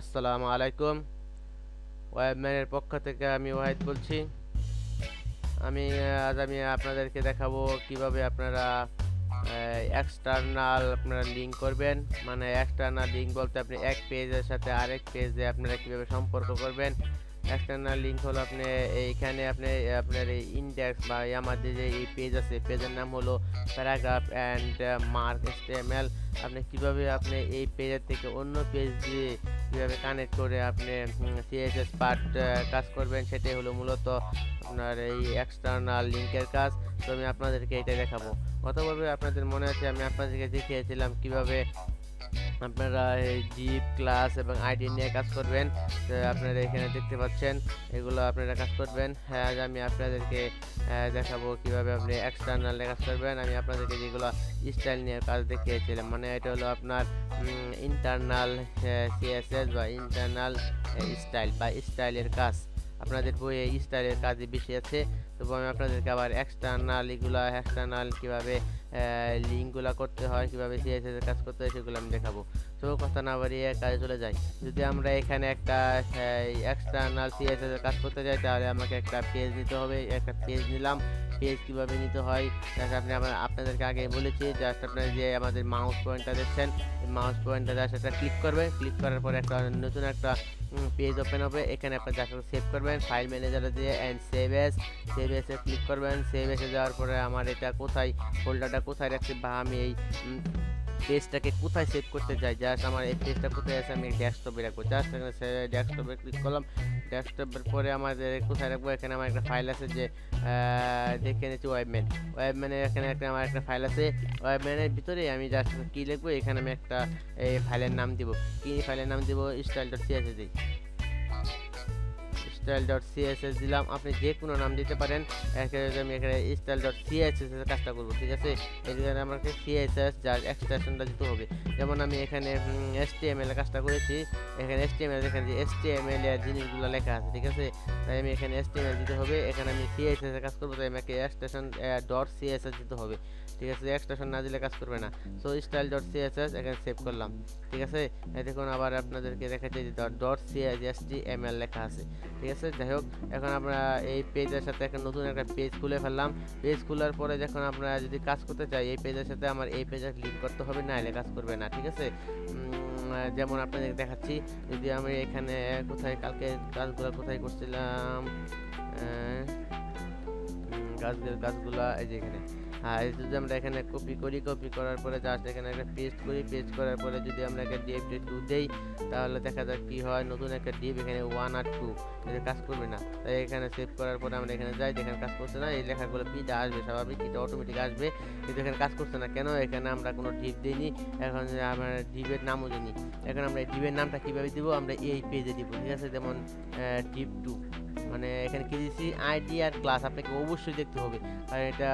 আসসালামু আলাইকুম। ওয়েবম্যানের পক্ষ থেকে আমি ওয়াহিদ বলছি। আজ আমি আপনাদেরকে দেখাবো কিভাবে আপনারা আপনারা লিঙ্ক করবেন। মানে এক্সটার্নাল লিঙ্ক বলতে আপনি এক পেজের সাথে আরেক পেজে আপনারা কিভাবে সম্পর্ক করবেন। এক্সটার্নাল লিঙ্ক হলো আপনি আপনার এই ইন্ডেক্স বা আমাদের যে এই পেজ আছে, পেজের নাম হলো প্যারাগ্রাফ অ্যান্ড মার্ক HTML। আপনি এই পেজের থেকে অন্য পেজ দিয়ে কীভাবে কানেক্ট করে আপনি CSS পার্ট কাজ করবেন, সেটাই হলো মূলত আপনার এই এক্সটার্নাল লিঙ্কের কাজ। তো আমি আপনাদেরকে এটা দেখাবো। গতভাবে আপনাদের মনে আছে আমি আপনাদেরকে দেখিয়েছিলাম কিভাবে আপনারা এই ডিপ ক্লাস এবং আইডি নিয়ে কাজ করবেন। তো আপনারা এখানে দেখতে পাচ্ছেন এগুলো আপনারা কাজ করবেন। হ্যাঁ, আজ আমি আপনাদেরকে দেখাবো কিভাবে আপনি এক্সটার্নাল কাজ করবেন। আমি আপনাদেরকে যেগুলো স্টাইল নিয়ে কাজ দেখিয়েছিলাম, মানে এটা হলো আপনার ইন্টারনাল CSS বা ইন্টারনাল স্টাইল বা স্টাইলের কাজ। আপনাদের বইয়ে স্টাইলের কাজে বেশি আছে। তবু আমি আপনাদেরকে আবার এক্সটার্নাল কিভাবে লিঙ্কগুলো করতে হয়, কিভাবে CSS এর কাজ করতে হয় সেগুলো আমি দেখাবো। তো কথা না বাড়িয়ে কাজে চলে যাই। যদি আমরা এখানে একটা এক্সটার্নাল CSS এর কাজ করতে যাই, তাহলে আমাকে একটা পেজ নিতে হবে। একটা পেজ নিলাম। পেজ কিভাবে নিতে হয় আপনাদেরকে আগে বলেছি। জাস্ট আপনারা যে আমাদের মাউস পয়েন্টটা দেখছেন, মাউস পয়েন্টটা জাস্ট একটা ক্লিক করবেন। ক্লিক করার পরে নতুন একটা পেজ ওপেন হবে। এখানে আপনি জাস্ট সেভ করবেন ফাইল ম্যানেজারে দিয়ে and save S A click করবেন। সেভ এসে যাওয়ার পরে আমার এটা ফোল্ডারটা কোথায় রাখছি বা আমি এই পেজটাকে কোথায় সেভ করতে চাই, জাস্ট আমার এই পেজটা কোথায় আছে আমি ডেস্কটপে রাখবো। জাস্ট এখানে ডেস্কটপে ক্লিক করলাম। ডেস্কটপের পরে আমাদের কোথায় রাখবো, এখানে আমার একটা ফাইল আছে যে দেখে নিচ্ছি ওয়েবম্যানের এখানে আমার একটা ফাইল আছে। ওয়েবম্যানের ভিতরে আমি জাস্ট কি লিখবো, এখানে আমি একটা এই ফাইলের নাম দিব। style.css দিই। style.css দিলাম। আপনি যে কোনো নাম দিতে পারেন। আমি এখানে style.css এর কাজটা করব, ঠিক আছে। এখানে আমাকে CSS যার এক্সটেনশনটা দিতে হবে। যেমন আমি এখানে HTML এর কাজটা করেছি। এখানে HTML দেখেন যে HTML এর জিনিসগুলো লেখা আছে, ঠিক আছে। তাই আমি এখানে HTML দিতে হবে। এখানে আমি CSS এর কাজ করব, তাই আমাকে extension.css দিতে হবে, ঠিক আছে। এক্সটেনশন না দিলে কাজ করবে না। সো style.css এখানে সেভ করলাম, ঠিক আছে। দেখুন আবার আপনাদেরকে দেখাচ্ছি যে .html লেখা আছে, ঠিক আছে। যাই হোক, এখন আমরা এই পেজের সাথে নতুন একটা পেজ খুলে ফেললাম। পেজ খোলার পরে যখন আমরা যদি কাজ করতে চাই, এই পেজের সাথে আমার এই পেজে লিঙ্ক করতে হবে, না এলে কাজ করবে না, ঠিক আছে। যেমন আপনাদের দেখাচ্ছি, যদি আমি এখানে কালকে কাজগুলো কোথায় করছিলাম, কাজগুলা এই যে এখানে। আর যদি আমরা এখানে কপি করার পরে জাস্ট এখানে একটা পেস্ট করার পরে যদি আমরা একটা div2 দেই, তাহলে দেখা যাক কি হয়। নতুন একটা div এখানে 1 আর 2 এটা কাজ করবে না। তাই এখানে সেভ করার পরে আমরা এখানে যাই, দেখেন কাজ করছে না। এই লেখাগুলো পিটা আসবে, স্বাভাবিক এটা অটোমেটিক আসবে, কিন্তু এখানে কাজ করছে না কেন? এখানে আমরা কোনো div দিইনি। এখন আমরা div-এর নামও দিইনি। এখন আমরা এই div-এর নামটা কিভাবে দিব, আমরা এই পেজে দিব, ঠিক আছে। যেমন div2, মানে এখানে কি দিচ্ছি, আইডি আর ক্লাস। আপনাকে অবশ্যই দেখতে হবে, কারণ এটা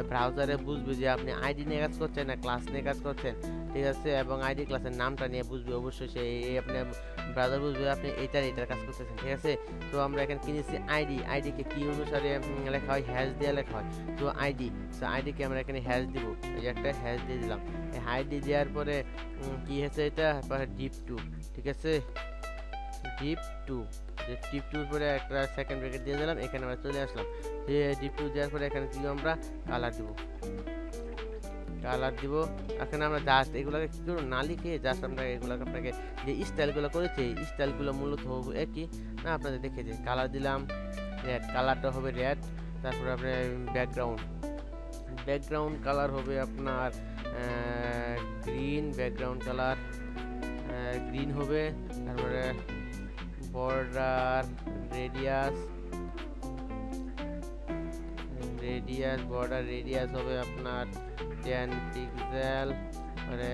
ব্রাউজারে বুঝবে যে আপনি আইডি নিয়ে কাজ করছেন না ক্লাস নিয়ে কাজ করছেন, ঠিক আছে। এবং আইডি ক্লাসের নামটা নিয়ে বুঝবে অবশ্যই, আপনি ব্রাউজার বুঝবে আপনি এটার কাজ করতেছেন, ঠিক আছে। তো আমরা এখানে কি নিচ্ছি, আইডিকে কি অনুসারে লেখা হয়, হ্যাশ দিয়ে লেখা হয়। তো আইডিকে আমরা এখানে হ্যাশ দিব, এই একটা হ্যাশ দিয়ে দিলাম। এই আইডি দেওয়ার পরে কি হয়েছে, এটা div2, ঠিক আছে। div2 div2 পরে একটা সেকেন্ড ব্র্যাকেট দিয়ে দিলাম। এখানে আমরা চলে আসলাম। div2 দেওয়ার পরে এখানে কি আমরা কালার দিব। এখানে আমরা জাস্ট এগুলোকে কি করব, না লিখে জাস্ট আমরা এগুলোকে আপনাকে যে স্টাইলগুলো করেছি, স্টাইলগুলো মূলত হবে একই না। আপনাদের দেখে যে কালার দিলাম, রেড কালারটা হবে রেড। তারপরে আপনার ব্যাকগ্রাউন্ড কালার হবে আপনার গ্রিন। ব্যাকগ্রাউন্ড কালার গ্রিন হবে। তারপরে বর্ডার রেডিয়াস হবে আপনার 10 পিক্সেল। মানে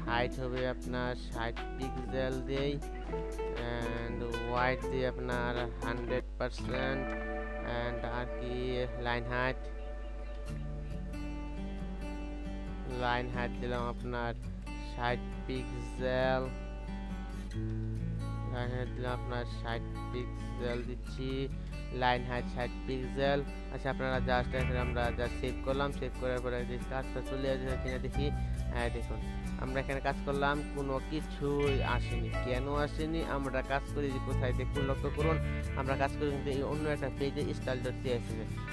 হাইট হবে আপনার 60 পিক্সেল দেই। অ্যান্ড ওয়াইড দিয়ে আপনার 100%। অ্যান্ড আর কি লাইন হাইট দিলাম আপনার 60 পিক্সেল। লাইন হাইট দিলাম আপনার 60 পিক্সেল দিচ্ছি। Line height 60 pixel. আচ্ছা, আপনারা জাস্ট আমরা সেভ করলাম। সেভ করার পরে কাজটা চলে আসবে কিনা দেখি। হ্যাঁ, দেখুন আমরা এখানে কাজ করলাম, কোনো কিছুই আসেনি। কেন আসেনি? আমরা কাজ করি যে কোথায় দেখুন, লক্ষ্য করুন, আমরা কাজ করি কিন্তু এই অন্য একটা পেজে style.css,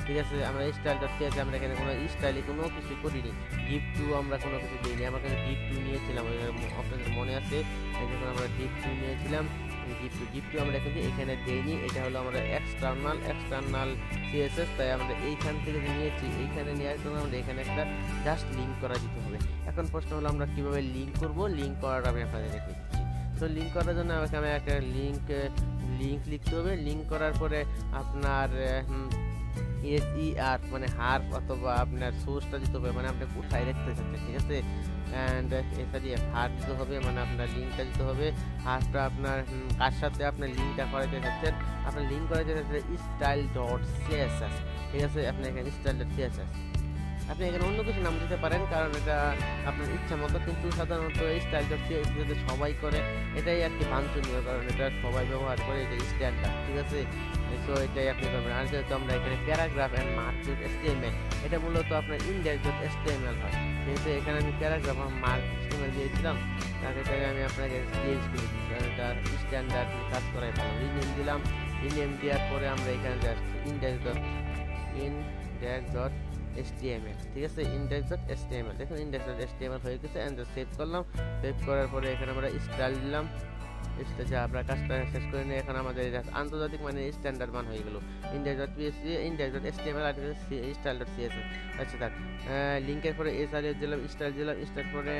ঠিক আছে। আমরা style.css আমরা এখানে কোনো স্টাইলে কোনো কিছু করিনি, gif2 আমরা কোনো কিছু দিইনি। আমরা কিন্তু gif2 নিয়েছিলাম, আপনাদের মনে আছে যখন আমরা gif2 নিয়েছিলাম, gif2 আমরা কিন্তু এখানে দেইনি। এটা হলো আমরা এক্সটার্নাল CSS, তাই আমরা এইখান থেকে যে নিয়েছি, এইখানে নেওয়ার জন্য আমরা এখানে একটা জাস্ট লিঙ্ক করা দিতে হবে। এখন প্রশ্ন হলো আমরা কিভাবে লিঙ্ক করব। লিঙ্ক করাটা আমি আপনাদের দেখিয়ে দিচ্ছি। তো লিঙ্ক করার জন্য আমাকে একটা লিঙ্ক লিখতে হবে। লিঙ্ক করার পরে আপনার SER মানে হার অথবা আপনার সোর্সটা দিতে হবে, মানে আপনি কোথায় রাখতে চাচ্ছেন, ঠিক আছে। অ্যান্ড হার দিতে হবে, মানে আপনার লিঙ্কটা দিতে হবে। হারটা আপনার কার সাথে আপনার লিঙ্কটা করাতে চাচ্ছেন, আপনার লিঙ্ক করাতে চাচ্ছেন style.css, ঠিক আছে। আপনি এখানে style.css, আপনি এখানে অন্য কিছু নাম দিতে পারেন, কারণ এটা আপনার ইচ্ছা মতো, কিন্তু সাধারণত style.css যদি সবাই করে এটাই আর কি বাঞ্ছনীয়, কারণ এটা সবাই ব্যবহার করে, এটা স্ট্যান্ডার্ড, ঠিক আছে। তো এটাই আপনি করবেন। আর যেহেতু আমরা এখানে প্যারাগ্রাফ অ্যান্ড mark.html, এটা মূলত আপনার index.html হয়, ঠিক আছে। এখানে আমি প্যারাগ্রাফ আর mark.html দিয়েছিলাম, তার এটাকে আমি আপনাকে চেঞ্জ করে দিচ্ছি, কারণ এটা স্ট্যান্ডার্ড কাজ করাই ভালো। রিনেম দিলাম, রিনেম দেওয়ার পরে আমরা এখানে জাস্ট index.html, ঠিক আছে। index.html, দেখুন index.html হয়ে গেছে। এন্ড সেভ করলাম। সেভ করার পরে এখানে আমরা স্টাইল দিলাম। যা আমরা কাজটা শেষ করে নিয়ে এখন আমাদের আন্তর্জাতিক মানে স্ট্যান্ডার্ড মান হয়ে গেল index.php, index.html আর style.css। আচ্ছা, তার লিঙ্কের পরে SRS দিলাম, স্টাইল দিলাম, স্টাইল পরে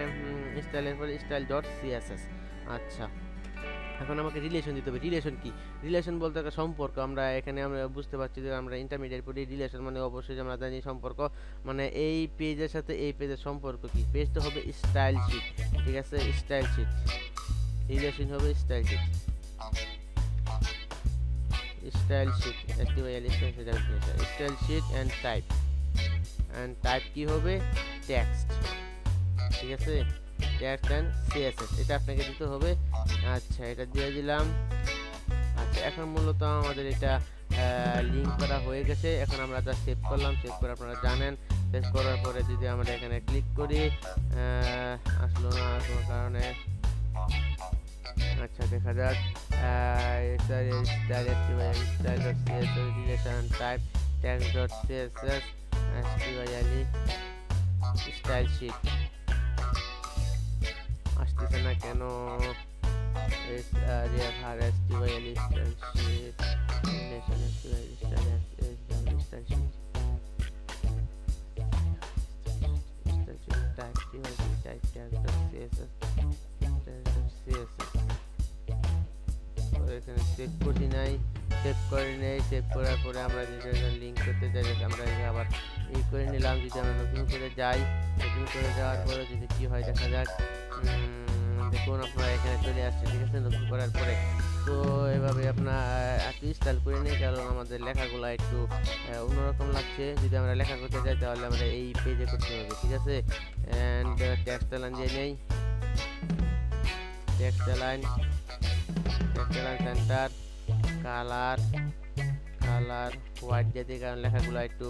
স্টাইলের পরে style.css। আচ্ছা, এখন আমাকে রিলেশন দিতে হবে। রিলেশন কি? রিলেশন বলতে একটা সম্পর্ক। আমরা এখানে আমরা বুঝতে পারছি যে আমরা ইন্টারমিডিয়েট পড়ি, রিলেশন মানে অবশ্যই আমরা জানি সম্পর্ক, মানে এই পেজের সাথে এই পেজের সম্পর্ক কি। পেজটা হবে স্টাইল শিট, ঠিক আছে। স্টাইল শিট, রিলেশন হবে style sheet, style sheet style sheet and type কি হবে? টেক্সট, ঠিক আছে। টেক্সট এন্ড CSS এটা আপনাকে দিতে হবে। আচ্ছা, এটা দিয়ে দিলাম। আচ্ছা, এখন মূলত আমাদের এটা লিঙ্ক করা হয়ে গেছে। এখন আমরা যা সেভ করলাম, সেভ করে আপনারা জানেন, সেভ করার পরে যদি আমরা এখানে ক্লিক করি, আসলো না কোনো কারণে। আচ্ছা, দেখা যাক। Relation type text.css style sheet আসতেছে না কেন? এখানে সেভ করি নাই, সেভ করার পরে আমরা যেটা লিঙ্ক করতে চাই আমরা আবার এই করে নিলাম। যদি আমরা নতুন করে যাই, নতুন করে যাওয়ার পরে যদি কি হয় দেখা যাক। দেখুন আপনারা এখানে চলে আসছে, ঠিক আছে, নতুন করার পরে। তো এভাবে আপনার একটু স্টাইল করে নিই, কারণ আমাদের লেখাগুলো একটু অন্যরকম লাগছে। যদি আমরা লেখা করতে চাই তাহলে আমরা এই পেজে করতে হবে, ঠিক আছে। অ্যান্ড টেক্সট লাইন দিয়ে নেই, text line centre, colour white দিয়ে দিই, কারণ লেখাগুলো একটু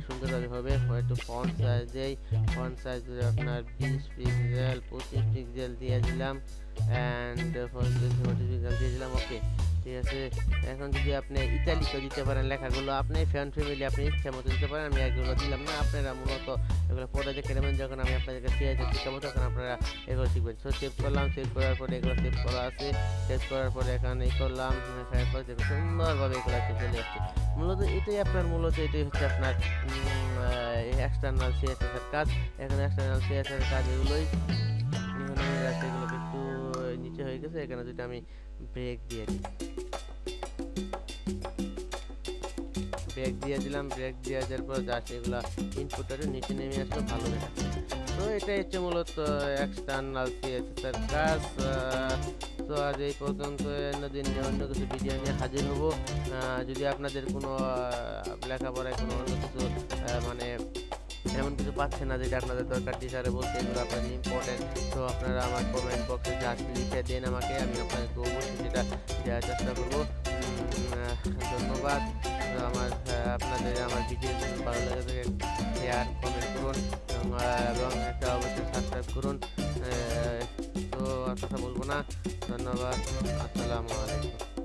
সুন্দরভাবে হবে। একটু ফন্ট সাইজ দেই, ফন্ট সাইজ আপনার 20 পিক্সেল 25 পিক্সেল দিয়ে দিলাম। অ্যান্ড 40 পিক্সেল দিয়ে দিলাম। ওকে, ঠিক আছে। এখন যদি আপনি ইতালিতে দিতে পারেন লেখাগুলো, আপনি ফ্যান ফ্যামিলি আপনি ইচ্ছা মতো দিতে পারেন, আমি এগুলো দিলাম না। আপনারা মূলত এগুলো পরে দেখে নেবেন, যখন আমি আপনাদেরকে শিখাবো তখন আপনারা এগুলো শিখবেন। সো সেভ করলাম, সেভ করার পরে এগুলো সেভ করা আছে, সেভ করার পরে এখানে এই করলাম, সুন্দরভাবে এগুলো চলে আসছে। মূলত এটাই হচ্ছে আপনার এক্সটার্নাল CSS এর কাজ। এখানে এক্সটার্নাল CSS এর কাজ এগুলোই একটু নিচে হয়ে গেছে। এখানে যদি আমি ব্রেক দিয়ে দিই, ব্রেক দিয়ে দেওয়ার পর জাস্ট এগুলা ইনপুটের নিচে নেমে আসলে ভালো দেখাচ্ছে। তো এটাই হচ্ছে মূলত এক্সটার্নাল CSS এর কাজ। তো আজ এই পর্যন্ত, অন্য কিছু ভিডিও নিয়ে হাজির হব। যদি আপনাদের কোনো লেখাপড়ায় কোনো অন্য কিছু মানে এমন কিছু পাচ্ছেন না যেটা আপনাদের দরকার, টিচারে বলতে এগুলো আপনাদের ইম্পর্টেন্ট, তো আপনারা আমার কমেন্ট বক্সে জাস্ট লিখে দেন আমাকে, আমি আপনাদেরকে অবশ্যই যেটা দেওয়ার চেষ্টা করবো। ধন্যবাদ। আপনাদের আমার ভিডিও ভালো লাগে শেয়ার কমেন্ট করুন। করুন এবং একটা অবশ্যই সাবস্ক্রাইব করুন। তো আর কথা বলবো না, ধন্যবাদ, আসসালামু আলাইকুম।